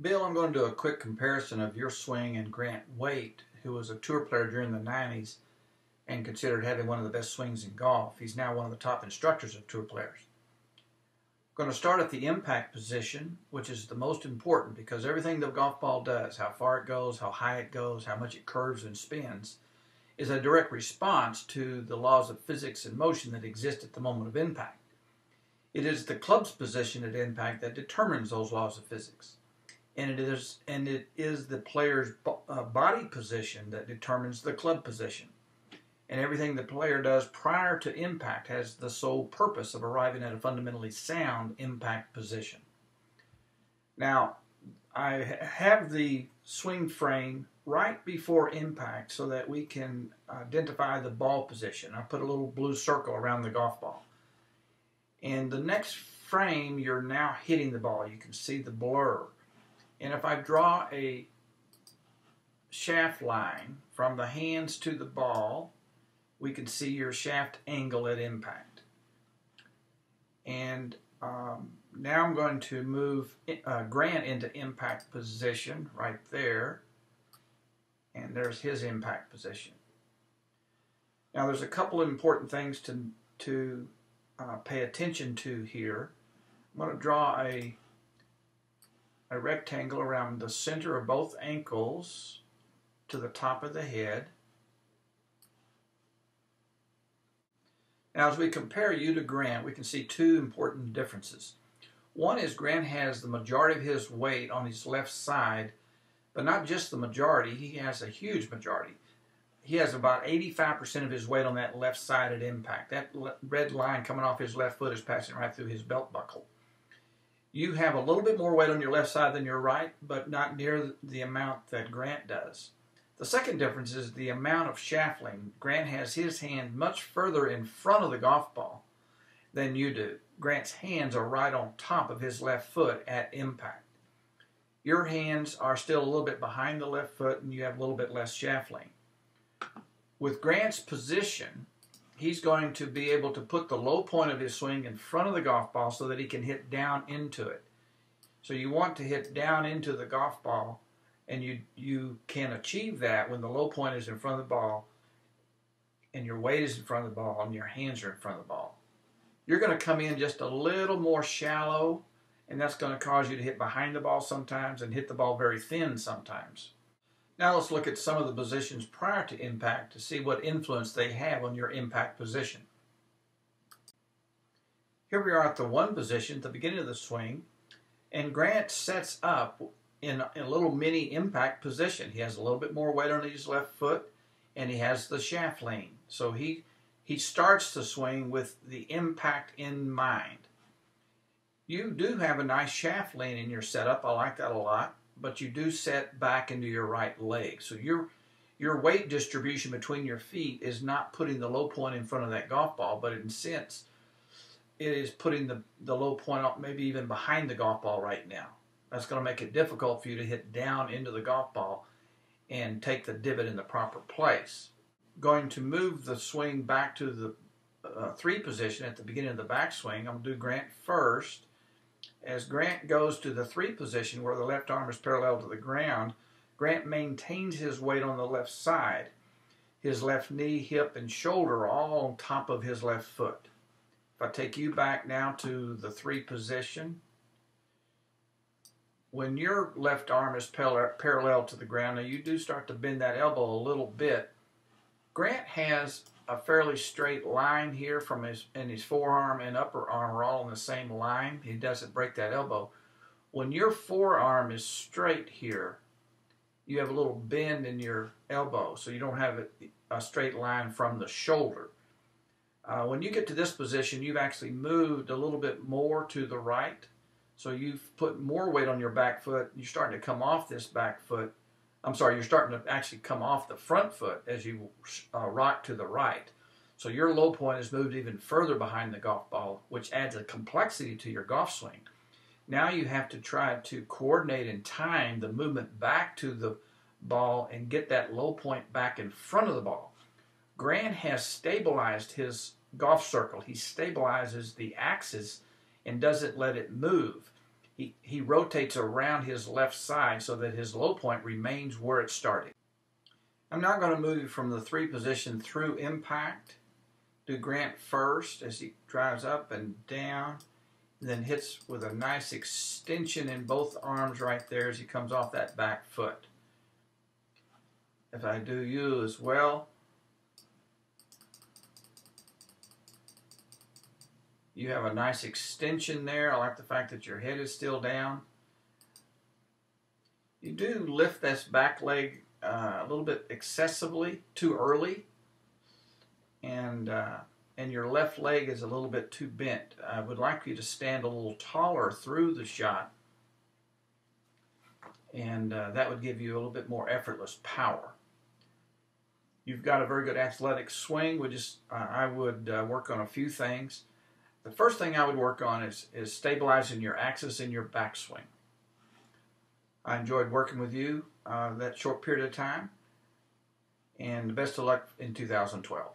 Bill, I'm going to do a quick comparison of your swing and Grant Waite, who was a tour player during the 90s and considered having one of the best swings in golf. He's now one of the top instructors of tour players. I'm going to start at the impact position, which is the most important because everything the golf ball does, how far it goes, how high it goes, how much it curves and spins, is a direct response to the laws of physics and motion that exist at the moment of impact. It is the club's position at impact that determines those laws of physics. And it is the player's body position that determines the club position. And everything the player does prior to impact has the sole purpose of arriving at a fundamentally sound impact position. Now, I have the swing frame right before impact so that we can identify the ball position. I put a little blue circle around the golf ball. In the next frame, you're now hitting the ball. You can see the blur. And if I draw a shaft line from the hands to the ball, we can see your shaft angle at impact. And now I'm going to move Grant into impact position right there. And there's his impact position. Now there's a couple of important things to pay attention to here. I'm going to draw a rectangle around the center of both ankles to the top of the head. Now as we compare you to Grant, we can see two important differences. One is Grant has the majority of his weight on his left side, but not just the majority, he has a huge majority. He has about 85% of his weight on that left side at impact. That red line coming off his left foot is passing right through his belt buckle. You have a little bit more weight on your left side than your right, but not near the amount that Grant does. The second difference is the amount of shaft length. Grant has his hand much further in front of the golf ball than you do. Grant's hands are right on top of his left foot at impact. Your hands are still a little bit behind the left foot and you have a little bit less shaft length. With Grant's position, he's going to be able to put the low point of his swing in front of the golf ball so that he can hit down into it. So you want to hit down into the golf ball, and you can achieve that when the low point is in front of the ball and your weight is in front of the ball and your hands are in front of the ball. You're going to come in just a little more shallow, and that's going to cause you to hit behind the ball sometimes and hit the ball very thin sometimes. Now let's look at some of the positions prior to impact to see what influence they have on your impact position. Here we are at the one position at the beginning of the swing, and Grant sets up in a little mini impact position. He has a little bit more weight on his left foot, and he has the shaft lane. So he starts the swing with the impact in mind. You do have a nice shaft lane in your setup. I like that a lot. But you do set back into your right leg. So your weight distribution between your feet is not putting the low point in front of that golf ball, but in a sense, it is putting the low point up maybe even behind the golf ball right now. That's going to make it difficult for you to hit down into the golf ball and take the divot in the proper place. Going to move the swing back to the 3 position at the beginning of the backswing. I'm going to do Grant first. As Grant goes to the 3 position where the left arm is parallel to the ground, Grant maintains his weight on the left side. His left knee, hip, and shoulder are all on top of his left foot. If I take you back now to the 3 position, when your left arm is parallel to the ground, now you do start to bend that elbow a little bit. Grant has a fairly straight line here from his forearm and upper arm are all on the same line. He doesn't break that elbow. When your forearm is straight here, you have a little bend in your elbow, so you don't have a straight line from the shoulder. When you get to this position, you've actually moved a little bit more to the right, so you've put more weight on your back foot. You're starting to come off this back foot. You're starting to actually come off the front foot as you rock to the right. So your low point is moved even further behind the golf ball, which adds a complexity to your golf swing. Now you have to try to coordinate and time the movement back to the ball and get that low point back in front of the ball. Grant has stabilized his golf circle. He stabilizes the axis and doesn't let it move. he rotates around his left side so that his low point remains where it started. I'm now going to move from the 3 position through impact. Do Grant first as he drives up and down, and then hits with a nice extension in both arms right there as he comes off that back foot. If I do you as well, you have a nice extension there. I like the fact that your head is still down. You do lift this back leg a little bit excessively, too early, and your left leg is a little bit too bent. I would like you to stand a little taller through the shot, and that would give you a little bit more effortless power. You've got a very good athletic swing. I would work on a few things. The first thing I would work on is stabilizing your axis in your backswing. I enjoyed working with you that short period of time, and best of luck in 2012.